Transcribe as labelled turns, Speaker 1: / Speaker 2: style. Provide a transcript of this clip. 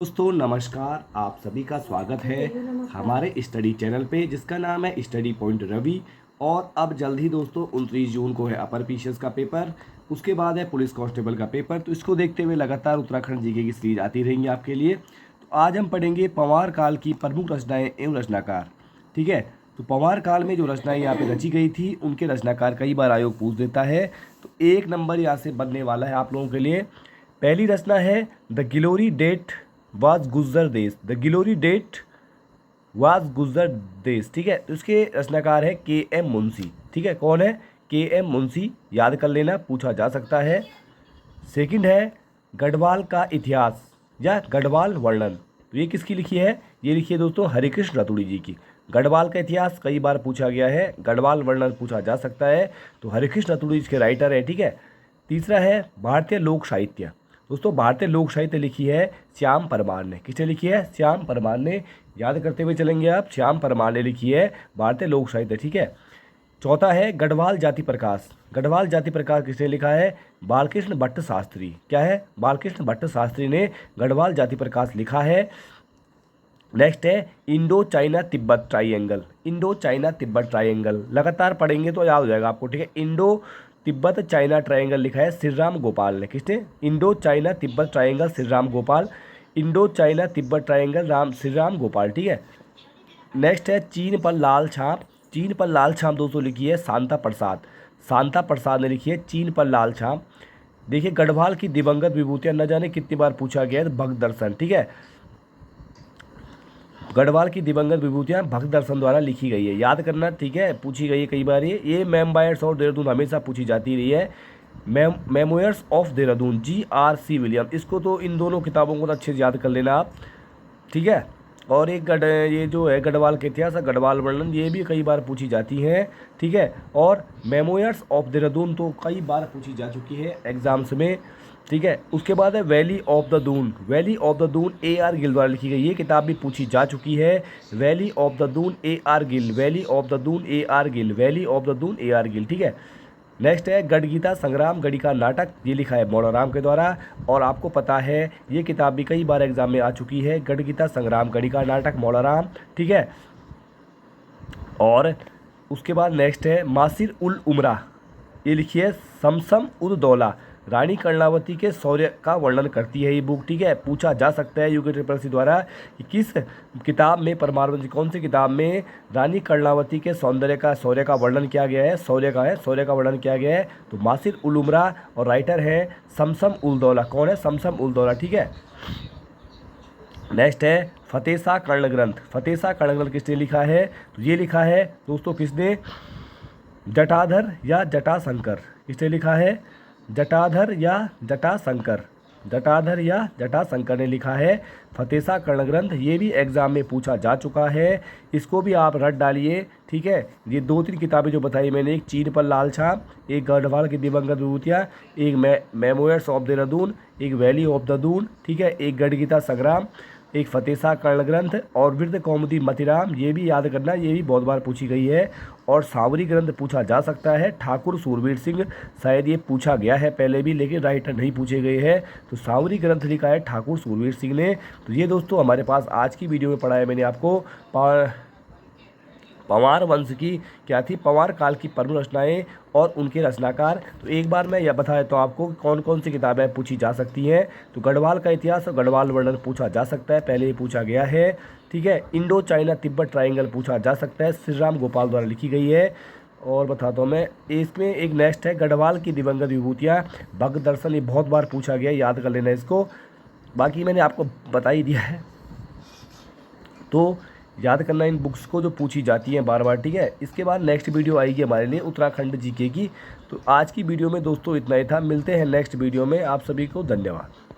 Speaker 1: दोस्तों नमस्कार, आप सभी का स्वागत है हमारे स्टडी चैनल पे जिसका नाम है स्टडी पॉइंट रवि। और अब जल्द ही दोस्तों 29 जून को है अपर पीसीएस का पेपर, उसके बाद है पुलिस कांस्टेबल का पेपर। तो इसको देखते हुए लगातार उत्तराखंड जीके की सीरीज आती रहेंगी आपके लिए। तो आज हम पढ़ेंगे पंवार काल की प्रमुख रचनाएं एवं रचनाकार। ठीक है, तो पंवार काल में जो रचनाएं यहाँ पे रची गई थी उनके रचनाकार कई बार आयोग पूछ देता है। तो 1 नंबर यहाँ से बनने वाला है आप लोगों के लिए। पहली रचना है द गिलोरी डेट वाज गुजर देश। द गिलोरी डेट वाज गुजर देश। ठीक है, तो इसके रचनाकार है के.एम. मुंशी। ठीक है, कौन है? के.एम. मुंशी। याद कर लेना, पूछा जा सकता है। सेकंड है गढ़वाल का इतिहास या गढ़वाल वर्णन। तो ये किसकी लिखी है? ये लिखी है दोस्तों हरिकृष्ण रतुड़ी जी की। गढ़वाल का इतिहास कई बार पूछा गया है, गढ़वाल वर्णन पूछा जा सकता है, तो हरिकृष्ण रतुड़ी इसके राइटर है। ठीक है। तीसरा है भारतीय लोक साहित्य। दोस्तों भारतीय लोक साहित्य लिखी है श्याम परमार ने। किसने लिखी है? श्याम परमार ने। याद करते हुए चलेंगे आप, श्याम परमार ने लिखी है भारतीय लोक साहित्य। ठीक है। चौथा है गढ़वाल जाति प्रकाश। गढ़वाल जाति प्रकाश किसने लिखा है? बालकृष्ण भट्ट शास्त्री। क्या है? बालकृष्ण भट्ट शास्त्री ने गढ़वाल जाति प्रकाश लिखा है। नेक्स्ट है Indo China Tibet triangle. Indo China Tibet triangle लगातार पढ़ेंगे तो याद हो जाएगा आपको। ठीक है, इंडो तिब्बत चाइना ट्रायंगल लिखा है श्री राम गोपाल ने। किसने? Indo China Tibet triangle Shri Ram Gopal. Indo China Tibet triangle Shri Ram Gopal. ठीक है। नेक्स्ट है चीन पर लाल छाप। चीन पर लाल छाप दोस्तों लिखी है शांता प्रसाद। शांता प्रसाद ने लिखी है चीन पर लाल छाप। देखिए गढ़वाल की दिवंगत विभूतियां न जाने कितनी बार पूछा गया है, भक्त दर्शन। ठीक है, गढ़वाल की दिवंगत विभूतियां भक्त दर्शन द्वारा लिखी गई है, याद करना। ठीक है, पूछी गई है कई बार। ये मेमोयर्स ऑफ देहरादून हमेशा पूछी जाती रही है। Memoirs of Dehradun G.R.C. William. इसको तो इन दोनों किताबों को तो अच्छे से याद कर लेना आप। ठीक है। और एक ये जो है गढ़वाल का इतिहास है, गढ़वाल वर्णन, ये भी कई बार पूछी जाती है। ठीक है। और मेमोयर्स ऑफ देहरादून तो कई बार पूछी जा चुकी है एग्जाम्स में। ठीक है। उसके बाद है valley of the Doon. Valley of the Doon A.R. Gill द्वारा लिखी गई। ये किताब भी पूछी जा चुकी है। Valley of the Doon A.R. Gill. Valley of the Doon A.R. Gill. Valley of the Doon A.R. Gill. ठीक है। नेक्स्ट है गढ़गीता संग्राम गढ़ी का नाटक। ये लिखा है मौलाराम के द्वारा। और आपको पता है ये किताब भी कई बार एग्जाम में आ चुकी है, गढ़गीता संग्राम गढ़ी का नाटक मौलाराम। ठीक है। और उसके बाद नेक्स्ट है मासिर उल उमरा। ये लिखी है समसम उद दौला। रानी कर्णावती के शौर्य का वर्णन करती है ये बुक। ठीक है, पूछा जा सकता है UPSC द्वारा कि किस किताब में परमार कौन सी किताब में रानी कर्णावती के शौर्य का वर्णन किया गया है। शौर्य का वर्णन किया गया है। तो मासिर उल उमरा और राइटर है समसम उल दौला। कौन है? समसम उल दौला। ठीक है। नेक्स्ट है फतेह शाह कर्ण ग्रंथ। फतेह शाह कर्ण ग्रंथ किसने लिखा है? तो ये लिखा है दोस्तों किसने? जटाधर या जटाशंकर। किसने लिखा है? जटाधर या जटाशंकर। जटाधर या जटाशंकर ने लिखा है फतेह शाह कर्ण ग्रंथ। ये भी एग्जाम में पूछा जा चुका है, इसको भी आप रट डालिए। ठीक है, ये 2-3 किताबें जो बताई मैंने, एक चीन पर लाल छाप, एक गढ़वाल की दिवंगत विभूतियाँ, एक मेमोयर्स ऑफ देहरादून, एक वैली ऑफ द दून। ठीक है, एक गढ़गीता संग्राम, एक फतेह शाह कर्ण ग्रंथ और वृद्ध कौमुदी मतिराम। ये भी याद करना, ये भी बहुत बार पूछी गई है। और सावरी ग्रंथ पूछा जा सकता है। ठाकुर सूरवीर सिंह, शायद ये पूछा गया है पहले भी लेकिन राइटर नहीं पूछे गए हैं। तो सावरी ग्रंथ लिखा है ठाकुर सूरवीर सिंह ने। तो ये दोस्तों हमारे पास आज की वीडियो में पढ़ा है मैंने आपको पंवार वंश की क्या थी, पंवार काल की प्रमुख रचनाएं और उनके रचनाकार। तो एक बार मैं यह बता देता हूँ आपको कौन कौन सी किताबें पूछी जा सकती हैं। तो गढ़वाल का इतिहास और गढ़वाल वर्णन पूछा जा सकता है, पहले ही पूछा गया है। ठीक है। इंडो चाइना तिब्बत ट्रायंगल पूछा जा सकता है, श्री राम गोपाल द्वारा लिखी गई है। और बताता हूँ मैं, इसमें एक नेक्स्ट है गढ़वाल की दिवंगत विभूतियाँ भक्त दर्शन। ये बहुत बार पूछा गया, याद कर लेना इसको। बाकी मैंने आपको बता ही दिया है, तो याद करना इन बुक्स को जो पूछी जाती हैं बार बार। ठीक है। इसके बाद नेक्स्ट वीडियो आएगी हमारे लिए उत्तराखंड जीके की। तो आज की वीडियो में दोस्तों इतना ही था। मिलते हैं नेक्स्ट वीडियो में। आप सभी को धन्यवाद।